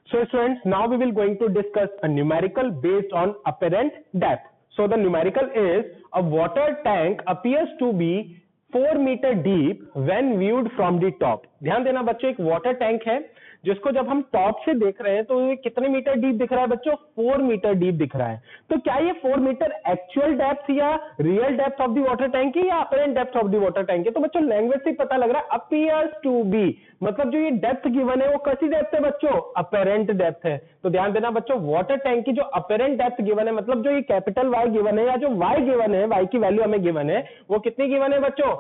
So students, now we will going to discuss a numerical based on apparent depth. So the numerical is a water tank appears to be 4 meter deep when viewed from the top. ध्यान देना बच्चों, एक water tank है जिसको जब हम top से देख रहे हैं तो ये कितने मीटर डीप दिख रहा है बच्चों? 4 मीटर डीप दिख रहा है। तो क्या ये 4 मीटर एक्चुअल डेप्थ या real depth of the water tank है या apparent depth of the water tank है? तो बच्चों लैंग्वेज से पता लग रहा है अपीयर्स टू बी, मतलब जो ये डेप्थ गिवन है वो कैसी डेप्थ है बच्चों? अपरेंट डेप्थ है। तो ध्यान देना बच्चों, वाटर टैंक की जो अपरेंट डेप्थ गिवन है, मतलब जो ये कैपिटल वाई गिवन है या जो वाई गिवन है, वाई की वैल्यू हमें गिवन है, वो कितनी गिवन है बच्चों?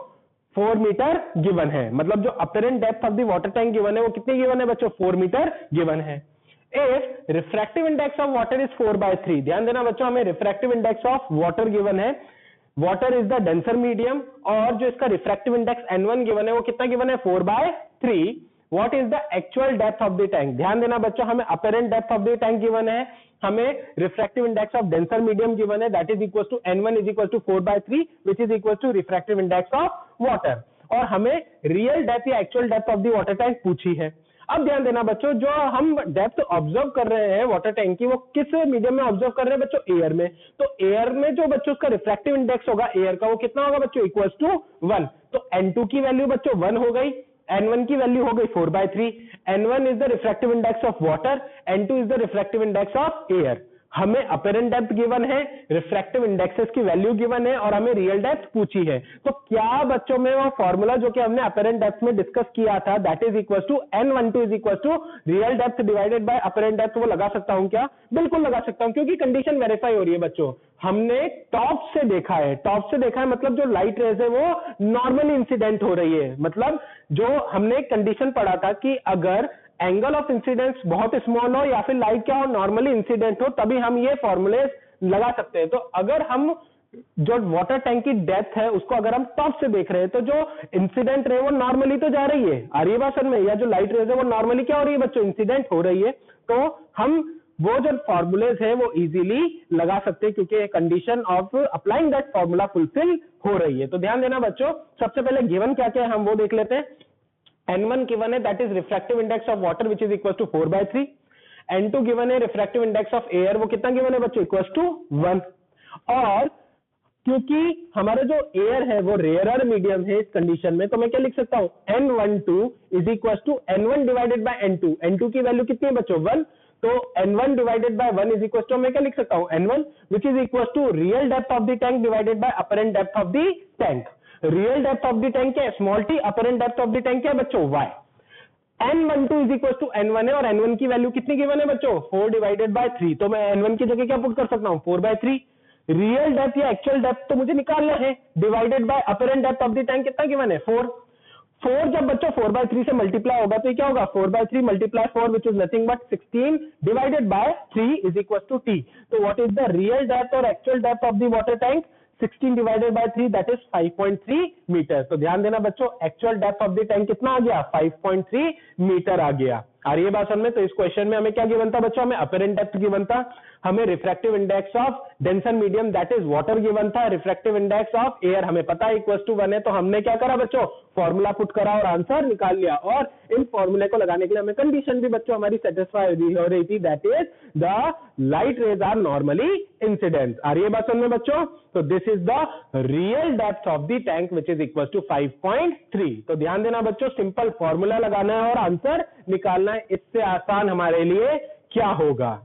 4 मीटर गिवन है। मतलब जो apparent depth of the water tank given है वो कितनी गिवन है बच्चों? 4 मीटर गिवन है। If refractive index of water is 4/3, ध्यान देना बच्चों, हमें refractive index of water given है, water is the denser medium, और जो इसका रिफ्रैक्टिव इंडेक्स N1 गिवन है वो कितना गिवन है? 4/3। What is the actual depth of the tank? ध्यान देना बच्चों, हमें apparent depth of the tank given है, हमें refractive index of denser medium given है, that is equal to N1 is equal to 4/3 which is equal to refractive index of water, और हमें real depth या actual depth of the water tank पूछी है। अब ध्यान देना बच्चों, जो हम डेप्थ ऑब्जर्व कर रहे हैं वाटर टैंक की, वो किस मीडियम में ऑब्जर्व कर रहे हैं बच्चों? एयर में। तो एयर में जो बच्चों उसका रिफ्रैक्टिव इंडेक्स होगा एयर का, वो कितना होगा बच्चों? Equal to 1। तो N2 की वैल्यू बच्चों 1 हो गई, N1 की वैल्यू हो गई 4/3। N1 is the refractive index of water, N2 is the refractive index of air. हमें अपरेंट डेप्थ गिवन है, रिफ्रैक्टिव इंडेक्सेस की वैल्यू गिवन है, और हमें रियल डेप्थ पूछी है। तो क्या बच्चों में वो फॉर्मूला जो कि हमने अपरेंट डेप्थ में डिस्कस किया था, that is equal to N12 is equal to real depth divided by apparent depth, वो लगा सकता हूं क्या? बिल्कुल लगा सकता हूं, क्योंकि कंडीशन वेरीफाई हो रही है बच्चों। हमने टॉप से देखा है, टॉप से देखा है मतलब जो लाइट रेज है वो नॉर्मली इंसिडेंट हो रही है। मतलब जो हमने कंडीशन पढ़ा था कि अगर एंगल ऑफ इंसिडेंस बहुत स्मॉल हो या फिर लाइट क्या हो? नॉर्मली इंसिडेंट हो, तभी हम ये फॉर्मूले लगा सकते हैं। तो अगर हम जो वाटर टैंक की डेप्थ है उसको अगर हम टॉप से देख रहे हैं, तो जो इंसिडेंट रे वो नॉर्मली तो जा रही है, आ रही है बात समझ में, या जो लाइट रेज है वो नॉर्मली क्या हो रही है बच्चों? इंसिडेंट हो रही है। तो हम वो जो फॉर्मूलेज है वो इजीली लगा सकते हैं, क्योंकि condition of applying that formula fulfil हो रही है। तो ध्यान देना बच्चों, सबसे पहले गिवन क्या क्या है हम वो देख लेते हैं। N1 गिवन है, that is refractive index of water which is equal to 4/3। N2 given है, रिफ्रैक्टिव इंडेक्स ऑफ एयर, वो कितना गिवन है बच्चों? Equal to 1। और क्योंकि हमारा जो एयर है वो रेयरर मीडियम है इस कंडीशन में, तो मैं क्या लिख सकता हूं? N12 is equal to N1 divided by N2। N2 की वैल्यू कितनी है बच्चों? 1। तो N1 divided by 1 is equal to, मैं क्या लिख सकता हूं? N1 which is equal to real depth of the tank divided by apparent depth of the tank. Real depth of the tank क्या है? Small T. Apparent depth of the tank क्या है बच्चों? y। N12 is equal to N1 है, और N1 की value कितनी given है बच्चों? 4 डिवाइडेड बाय 3। तो मैं N1 की जगह क्या पुट कर सकता हूं? 4/3। रियल डेप्थ या एक्चुअल डेप्थ तो मुझे निकालना है, divided by apparent depth of the tank कितना गिवन है? 4। 4 जब बच्चों 4/3 से मल्टीप्लाई होगा तो ये क्या होगा? 4/3 multiply 4 which is nothing but 16 divided by 3 is equal to t। तो what is the real depth और actual depth of the water tank? 16 divided by 3 that is 5.3 metre. तो ध्यान देना बच्चों, actual depth of the tank कितना आ गया? 5.3 metre आ गया। आ रही है बात समझ में? तो इस क्वेश्चन में हमें क्या गिवन था बच्चों? हमें अपरेंट डेप्थ गिवन था, हमें refractive index of denser medium that is water given था, रिफ्रैक्टिव इंडेक्स ऑफ एयर हमें पता है इक्वल टू 1 है। तो हमने क्या करा बच्चों? फॉर्मूला पुट करा और आंसर निकाल लिया। और इन फॉर्मूले को लगाने के लिए हमें कंडीशन भी बच्चों हमारी सेटिस्फाई हो रही थी, that is the light rays are normally incident. आ रही है बात समझ में बच्चों? तो this is the real depth of the tank which is equal to 5.3। तो ध्यान देना बच्चों, सिंपल फॉर्मूला लगाना है और आंसर निकालना है, इससे आसान हमारे लिए क्या होगा?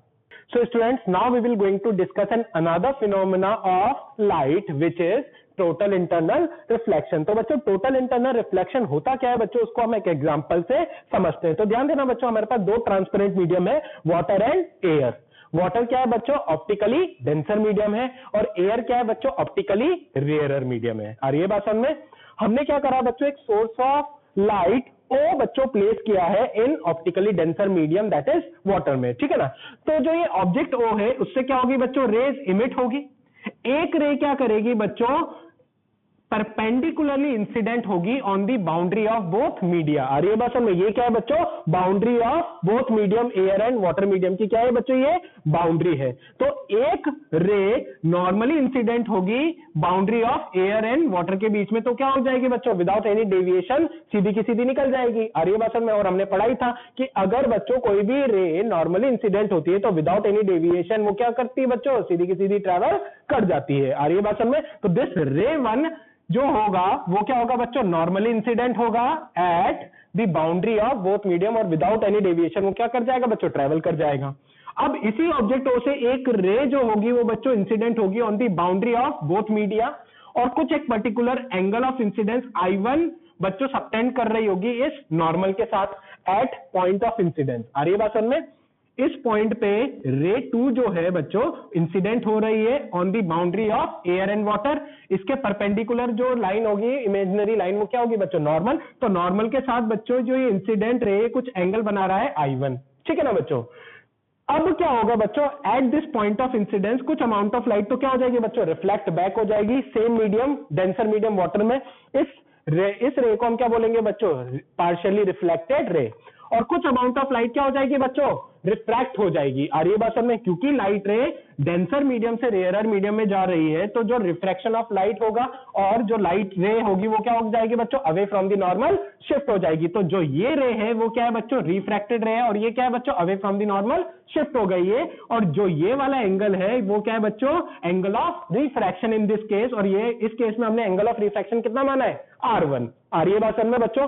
So students, now we will going to discuss another phenomena of light which is total internal reflection। तो बच्चों total internal reflection होता क्या है बच्चों, उसको हम एक एग्जांपल से समझते हैं। तो ध्यान देना बच्चों, हमारे पास दो ट्रांसपेरेंट मीडियम है, वाटर एंड एयर। वाटर क्या है बच्चों? ऑप्टिकली डेंसर मीडियम है, और एयर क्या है बच्चों? ऑप्टिकली रेयरर मीडियम है। आ रही है बात समझ में? हमने क्या करा बच्चों? एक सोर्स ऑफ लाइट ओ बच्चों प्लेस किया है in optically denser medium that is water में, ठीक है ना। तो जो ये ऑब्जेक्ट ओ है उससे क्या होगी बच्चों? रेज इमिट होगी। एक रे क्या करेगी बच्चों? परपेंडिकुलरली इंसिडेंट होगी on the boundary of both media. आ रही है बात समझ में? ये क्या है बच्चों? Boundary of both medium, air and water medium की क्या है बच्चों? ये बाउंड्री है। तो एक रे नॉर्मली इंसिडेंट होगी boundary of air and water के बीच में, तो क्या हो जाएगी बच्चों? विदाउट एनी डेविएशन सीधी की सीधी निकल जाएगी। आ रही है बात समझ में? और हमने पढ़ा ही था कि अगर बच्चों कोई भी रे नॉर्मली इंसिडेंट होती है तो विदाउट एनी डेविएशन वो क्या करती है बच्चों? सीधी की सीधी ट्रैवल कर जाती है। आ रही है बात समझ में? तो दिस रे वन जो होगा वो क्या होगा बच्चों? नॉर्मली इंसिडेंट होगा at the boundary of both medium, और विदाउट एनी डेविएशन वो क्या कर जाएगा बच्चों? ट्रैवल कर जाएगा। अब इसी ऑब्जेक्ट से एक रे जो होगी वो बच्चों इंसिडेंट होगी on the boundary of both media, और कुछ एक particular angle of incidence I1 बच्चों सबटेंड कर रही होगी इस नॉर्मल के साथ एट पॉइंट ऑफ इंसिडेंस। आ रही है बात समझ में? इस पॉइंट पे रे 2 जो है बच्चों इंसिडेंट हो रही है on the boundary of air and water. इसके परपेंडिकुलर जो लाइन होगी, इमेजिनरी लाइन, वो क्या होगी बच्चों? नॉर्मल। तो नॉर्मल के साथ बच्चों जो ये इंसिडेंट रे कुछ एंगल बना रहा है I1, ठीक है ना बच्चों? अब क्या होगा बच्चों? At this point of incidence कुछ अमाउंट ऑफ लाइट तो क्या हो जाएगी बच्चों? रिफ्लेक्ट बैक हो जाएगी same medium, denser medium water में। इस रे को हम क्या बोलेंगे बच्चों? Partially reflected ray. और कुछ अमाउंट ऑफ लाइट क्या हो जाएगी बच्चों? रिफ्रैक्ट हो जाएगी। आ रही है बात समझ में? क्योंकि लाइट रे डेंसर मीडियम से रेयरर मीडियम में जा रही है, तो जो रिफ्रैक्शन ऑफ लाइट होगा और जो लाइट रे होगी वो क्या हो जाएगी बच्चों? Away from the normal shift हो जाएगी। तो जो ये रे है वो क्या है बच्चों? रिफ्रैक्टेड रे है, और ये क्या है बच्चों? Away from the normal shift हो गई है। और जो ये वाला एंगल है वो क्या है बच्चों? Angle of refraction in this case, और ये इस केस में हमने एंगल ऑफ रिफ्रैक्शन कितना माना है? R1। आ रही है बात समझ में बच्चों?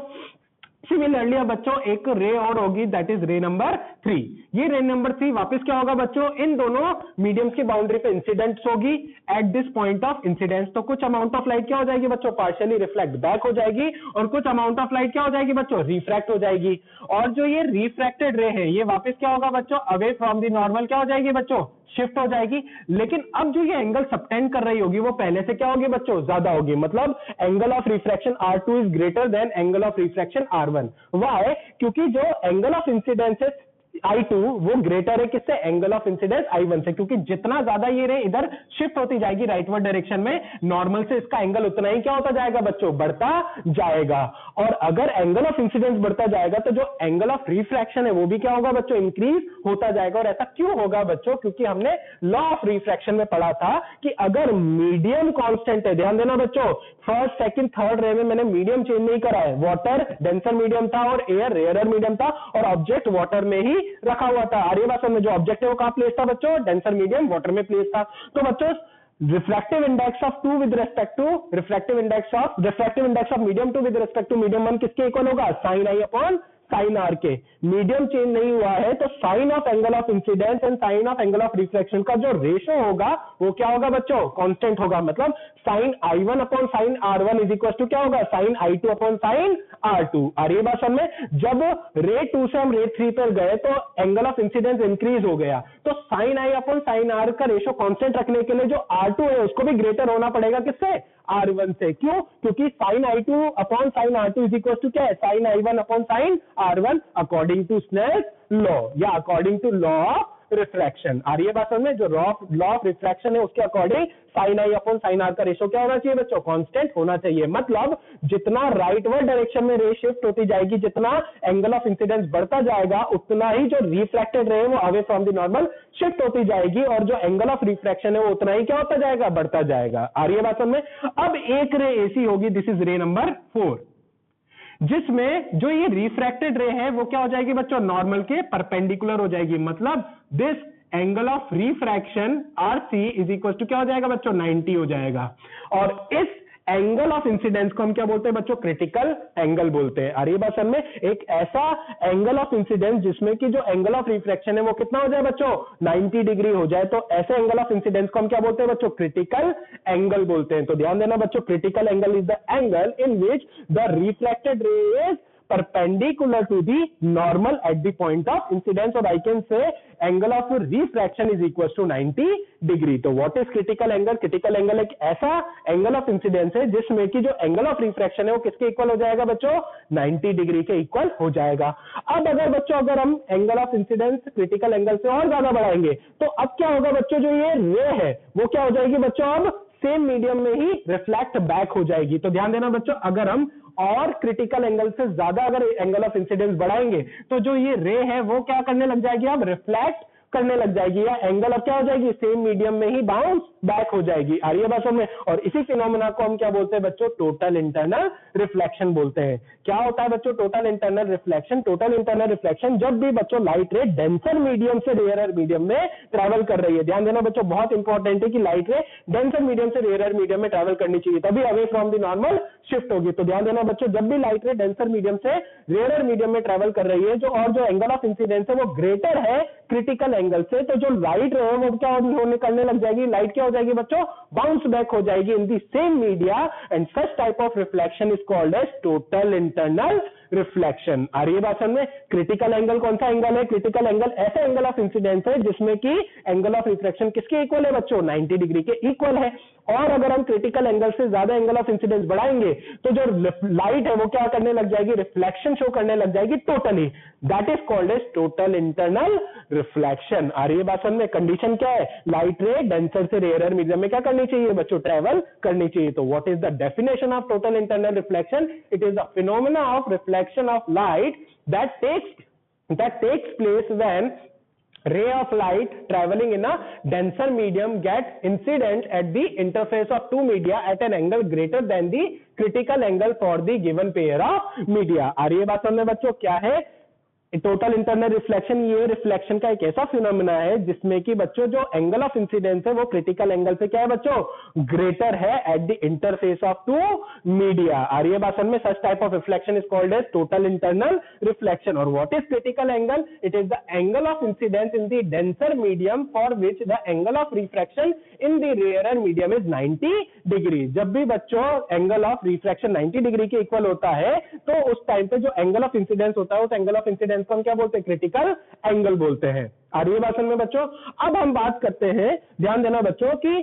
सिमिलरली अब बच्चों एक रे और होगी, दैट इज रे नंबर 3। ये रे नंबर 3 वापस क्या होगा बच्चों? इन दोनों मीडियम्स की बाउंड्री पे इंसिडेंट्स होगी at this point of incidence. तो कुछ अमाउंट ऑफ लाइट क्या हो जाएगी बच्चों? पार्शियली रिफ्लेक्ट बैक हो जाएगी, और कुछ अमाउंट ऑफ लाइट क्या हो जाएगी बच्चों? रिफ्रैक्ट हो जाएगी। और जो ये रिफ्रैक्टेड रे है ये वापस क्या होगा बच्चों? अवे फ्रॉम द नॉर्मल क्या हो जाएगी बच्चों? शिफ्ट हो जाएगी। लेकिन अब जो ये एंगल सबटेंड कर रही होगी वो पहले से क्या होगी बच्चों? ज्यादा होगी। मतलब angle of refraction R2 is greater than angle of refraction R1। Why? क्योंकि जो एंगल ऑफ इंसिडेंस है I2 वो ग्रेटर है किससे? एंगल ऑफ इंसिडेंस I1 से। क्योंकि जितना ज्यादा ये रे इधर शिफ्ट होती जाएगी राइटवर्ड डायरेक्शन में, नॉर्मल से इसका एंगल उतना ही क्या होता जाएगा बच्चों? बढ़ता जाएगा। और अगर एंगल ऑफ इंसिडेंस बढ़ता जाएगा तो जो एंगल ऑफ रिफ्रैक्शन है वो भी क्या होगा बच्चों? इंक्रीज होता जाएगा। और ऐसा क्यों होगा बच्चों? क्योंकि हमने लॉ ऑफ रिफ्रैक्शन में पढ़ा था कि अगर मीडियम कांस्टेंट है, ध्यान देना बच्चों, फर्स्ट सेकंड थर्ड रे में मैंने मीडियम चेंज नहीं करा है। वाटर डेंसर मीडियम था और एयर रेयरर मीडियम था, और ऑब्जेक्ट वाटर में ही रखा हुआ था। आ रही है बात समझ में? जो ऑब्जेक्ट है वो कहां प्लेस था बच्चों? डेंसर मीडियम वाटर में प्लेस था। तो बच्चों refractive index of 2 with respect to refractive index of medium 2 with respect to medium 1 किसके इक्वल होगा? Sine I upon sine R के। मीडियम चेंज नहीं हुआ है तो sine of angle of incidence and sine of angle of reflection का जो रेशो होगा वो क्या होगा बच्चों? कांस्टेंट होगा। मतलब sine I1 upon sine R1 is equal to क्या होगा? Sign I2 upon sine R2। आ रही है बात समझ में? जब रे 2 से हम रे 3 पर गए तो एंगल ऑफ इंसिडेंस इंक्रीज हो गया, तो sine I upon sine R का रेशो कांस्टेंट रखने के लिए जो R2 है उसको भी ग्रेटर होना पड़ेगा किससे? R1 से। क्यों? क्योंकि sine I2 upon sine R2 is equal to क्या है? Sine I1 upon sine R1 according to Snell's law या according to law of refraction. आ रही है बात समझ में? जो लॉ ऑफ रिफ्रैक्शन है उसके according sine I upon sine R का रेशो क्या होना चाहिए बच्चों? कांस्टेंट होना चाहिए। मतलब जितना राइटवर्ड डायरेक्शन में रे शिफ्ट होती जाएगी, जितना एंगल ऑफ इंसिडेंस बढ़ता जाएगा, उतना ही जो रिफ्लेक्टेड रे है वो away from the normal shift होती जाएगी, और जो एंगल ऑफ रिफ्रैक्शन है वो उतना ही क्या होता जाएगा? बढ़ता जाएगा। आ रही है बात समझ में? अब एक रे ऐसी होगी, दिस इज रे नंबर 4, जिसमें जो ये रिफ्रैक्टेड रे है वो क्या हो जाएगी बच्चों? नॉर्मल के परपेंडिकुलर हो जाएगी। मतलब this angle of refraction RC is equal to क्या हो जाएगा बच्चों? 90 हो जाएगा। और इस एंगल ऑफ इंसिडेंस को हम क्या बोलते हैं बच्चों? क्रिटिकल एंगल बोलते हैं। आ रही है बात समझ में? एक ऐसा एंगल ऑफ इंसिडेंस जिसमें कि जो एंगल ऑफ रिफ्रैक्शन है वो कितना हो जाए बच्चों? 90 डिग्री हो जाए, तो ऐसे एंगल ऑफ इंसिडेंस को हम क्या बोलते हैं बच्चों? क्रिटिकल एंगल बोलते हैं। तो ध्यान देना बच्चों, critical angle is the angle in which the reflected ray is perpendicular to the normal at the point of incidence, or I can say angle of refraction is equals to 90 degree. तो what is critical angle? Critical angle एक ऐसा angle of incidence है जिसमें कि जो angle of refraction है वो किसके इक्वल हो जाएगा बच्चों? 90 डिग्री के इक्वल हो जाएगा। अब अगर बच्चों अगर हम angle of incidence critical angle से और ज्यादा बढ़ाएंगे तो अब क्या होगा बच्चों? जो ये रे है वो क्या हो जाएगी बच्चों? अब सेम मीडियम में ही रिफ्लेक्ट बैक हो जाएगी। तो ध्यान देना बच्चों, अगर हम और क्रिटिकल एंगल से ज्यादा अगर एंगल ऑफ इंसिडेंस बढ़ाएंगे तो जो ये रे है वो क्या करने लग जाएगी, अब रिफ्लेक्ट करने लग जाएगी, या एंगल ऑफ क्या हो जाएगी, सेम मीडियम में ही बाउंस बैक हो जाएगी। आ रही है बात में। और इसी फिनोमेना को हम क्या बोलते हैं बच्चों, टोटल इंटरनल रिफ्लेक्शन बोलते हैं। क्या होता है बच्चों total internal reflection? Total internal reflection जब भी बच्चों लाइट रे डेंसर मीडियम से रेयरर मीडियम में ट्रैवल कर रही है। ध्यान देना बच्चों, बहुत इंपॉर्टेंट है कि लाइट रे डेंसर मीडियम से रेयरर मीडियम में ट्रैवल करनी चाहिए, तभी away from the normal shift होगी। तो ध्यान देना बच्चों, जब भी लाइट रे डेंसर मीडियम से रेयरर मीडियम में ट्रैवल कर रही है, जो एंगल ऑफ इंसिडेंस है वो ग्रेटर है क्रिटिकल एंगल से, तो जो लाइट रे है वो क्या होने करने लग जाएगी, लाइट क्या हो जाएगी बच्चों, बाउंस बैक हो जाएगी in the same media, and such type of reflection is called as total internal reflection. आ रही है बात समझ में? क्रिटिकल एंगल कौन सा एंगल है? क्रिटिकल एंगल ऐसा एंगल ऑफ इंसिडेंस है जिसमें कि एंगल ऑफ रिफ्लेक्शन किसके इक्वल है बच्चों, 90 डिग्री के इक्वल है। और अगर हम क्रिटिकल एंगल से ज्यादा एंगल ऑफ इंसिडेंस बढ़ाएंगे तो जो लाइट है वो क्या करने लग जाएगी, रिफ्लेक्शन शो करने लग जाएगी totally, that is called as total internal reflection. आ रही है बात समझ में? कंडीशन क्या है, लाइट रे डेंसर से रेयरर मीडियम में क्या करनी चाहिए बच्चों, ट्रैवल करनी चाहिए। तो what is the definition of total internal reflection? It is the phenomena of reflection of light that takes place when ray of light traveling in a denser medium get incident at the interface of two media at an angle greater than the critical angle for the given pair of media। आ रही है बात समझ में बच्चों? क्या है total internal reflection? ये reflection का एक ऐसा फिनोमेना है जिसमें कि बच्चों जो एंगल ऑफ इंसिडेंस है वो क्रिटिकल एंगल से क्या है बच्चों, ग्रेटर है at the interface of two media. आ रही है बात समझ में? Such type of reflection is called as total internal reflection. और what is critical angle? It is the angle of incidence in the denser medium for which the angle of refraction in the rarer medium is 90 degree. जब भी बच्चों angle of refraction 90 degree के equal होता है तो उस time पे जो एंगल ऑफ इंसिडेंस होता है उस एंगल ऑफ इंसिडेंस को हम क्या बोलते हैं, क्रिटिकल एंगल बोलते हैं। आ रही है बात समझ में बच्चों? अब हम बात करते हैं, ध्यान देना बच्चों, कि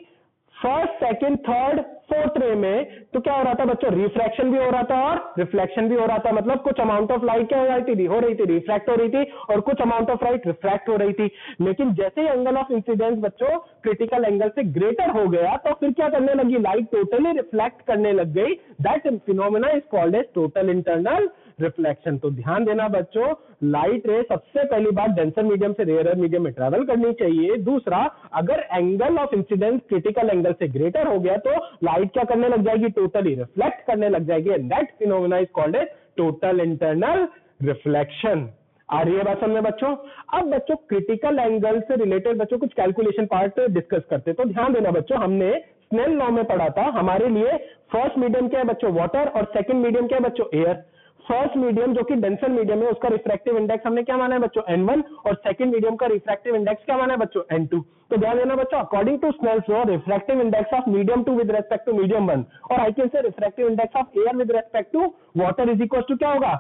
फर्स्ट सेकंड थर्ड फोर्थ रे में तो क्या हो रहा था बच्चों, रिफ्रैक्शन भी हो रहा था और रिफ्लेक्शन भी हो रहा था। मतलब कुछ अमाउंट ऑफ लाइट क्या हो रही थी, रिफ्रैक्ट हो रही थी, और कुछ अमाउंट ऑफ लाइट रिफ्रैक्ट हो रही थी। लेकिन जैसे ही एंगल ऑफ इंसिडेंस बच्चों क्रिटिकल एंगल से ग्रेटर हो गया तो फिर क्या करने लगी, लाइट टोटली रिफ्लेक्ट करने लग गई। That phenomena is called as total internal reflection. तो ध्यान देना बच्चों, लाइट रे सबसे पहली बात डेंसर मीडियम से रेयरर मीडियम में ट्रैवल करनी चाहिए। दूसरा, अगर angle of incidence critical angle से ग्रेटर हो गया तो लाइट क्या करने लग जाएगी, टोटली रिफ्लेक्ट करने लग जाएगी, and that phenomena is called as total internal reflection. आ रही है बात समझ में बच्चों? अब बच्चों क्रिटिकल एंगल से रिलेटेड बच्चों कुछ कैलकुलेशन पार्ट डिस्कस करते। तो ध्यान देना बच्चों, हमने स्नेल लॉ में पढ़ा था, हमारे लिए फर्स्ट मीडियम क्या है बच्चों, वाटर, और सेकंड मीडियम क्या है बच्चों, एयर। फर्स्ट मीडियम जो कि डेंसर मीडियम है उसका रिफ्रैक्टिव इंडेक्स हमने क्या माना है बच्चों, N1, और सेकंड मीडियम का रिफ्रैक्टिव इंडेक्स क्या माना है बच्चों, N2। तो ध्यान देना बच्चों, according to Snell's law refractive index of medium 2 with respect to medium 1, और I can say refractive index of air with respect to water is equal to क्या होगा,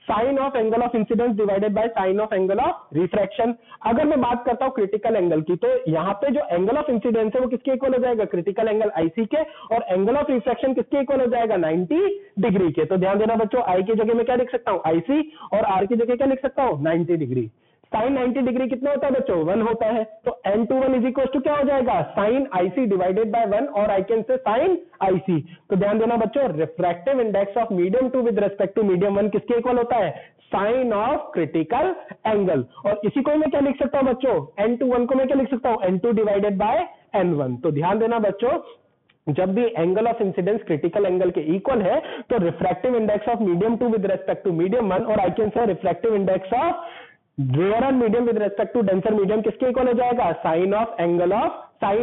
sine of angle of incidence divided by sine of angle of refraction. अगर मैं बात करता हूं critical angle की, तो यहाँ पे जो एंगल ऑफ इंसिडेंस है वो किसके इक्वल हो जाएगा, क्रिटिकल एंगल IC के, और एंगल ऑफ रिफ्रैक्शन किसके इक्वल हो जाएगा, 90 डिग्री के। तो ध्यान देना बच्चों, I की जगह में क्या लिख सकता हूं, IC, और R की जगह क्या लिख सकता हूं, 90 डिग्री। साइन 90 डिग्री कितना होता है बच्चों, 1 होता है। तो N21 इज इक्वल टू क्या हो जाएगा, साइन IC डिवाइडेड बाय 1, और I can say sine IC। तो ध्यान देना बच्चों, refractive index of medium 2 with respect to medium 1 किसके इक्वल होता है, साइन ऑफ क्रिटिकल एंगल। और इसी को मैं क्या लिख सकता हूं बच्चों, N21 को मैं क्या लिख सकता हूं, N2 डिवाइडेड बाय N1। तो ध्यान देना बच्चों, जब भी angle of incidence critical angle के इक्वल है तो refractive index of medium 2 with respect to medium 1, और I can say refractive index of rarer medium with respect to denser medium किसके इक्वल हो जाएगा, sine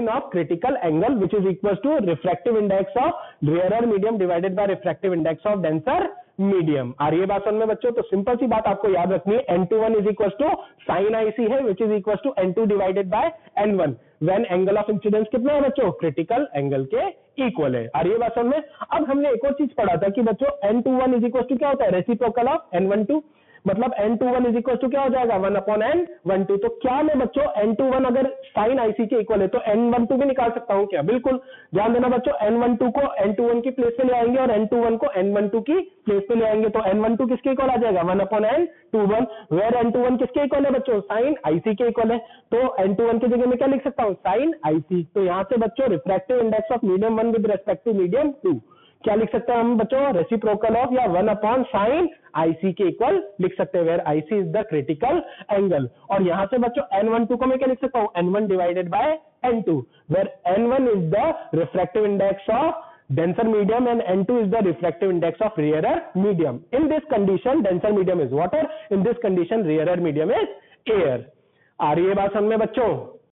of critical angle which is equal to refractive index of rarer medium divided by refractive index of denser medium. आ रही है बात समझ में बच्चों? तो सिंपल सी बात आपको याद रखनी है, N21 is equal to sine IC है which is equal to N2 divided by N1 when angle of incidence कितना है बच्चों, क्रिटिकल एंगल के इक्वल है। आ रही है बात समझ में? अब हमने एक और चीज पढ़ा था कि बच्चों N21 इज इक्वल टू क्या होता है, रेसिप्रोकल ऑफ N12। मतलब N21 इज इक्वल टू क्या हो जाएगा 1/N12। तो क्या मैं बच्चों N21 अगर साइन IC के इक्वल है तो N12 भी निकाल सकता हूं क्या? बिल्कुल। ध्यान देना बच्चों, N12 को N21 की प्लेस पे ले आएंगे और N21 को N12 की प्लेस पे ले आएंगे, तो N12 किसके इक्वल आ जाएगा 1/N21, वेयर N21 किसके इक्वल है बच्चों? साइन IC के इक्वल है। तो N21 की जगह में क्या लिख सकता हूं? Sine IC। तो यहां से बच्चों refractive index of medium 1 with respect to medium 2 क्या लिख सकते हैं हम बच्चों? रेसिप्रोकल ऑफ या 1/sin IC के इक्वल लिख सकते हैं, where IC is the critical angle. और यहां से बच्चों N12 को मैं क्या लिख सकता हूं? N1 divided by N2, where N1 is the refractive index of denser medium and N2 is the refractive index of rarer medium. In this condition denser medium is water, in this condition rarer medium is air. आ रही है बात समझ में बच्चों?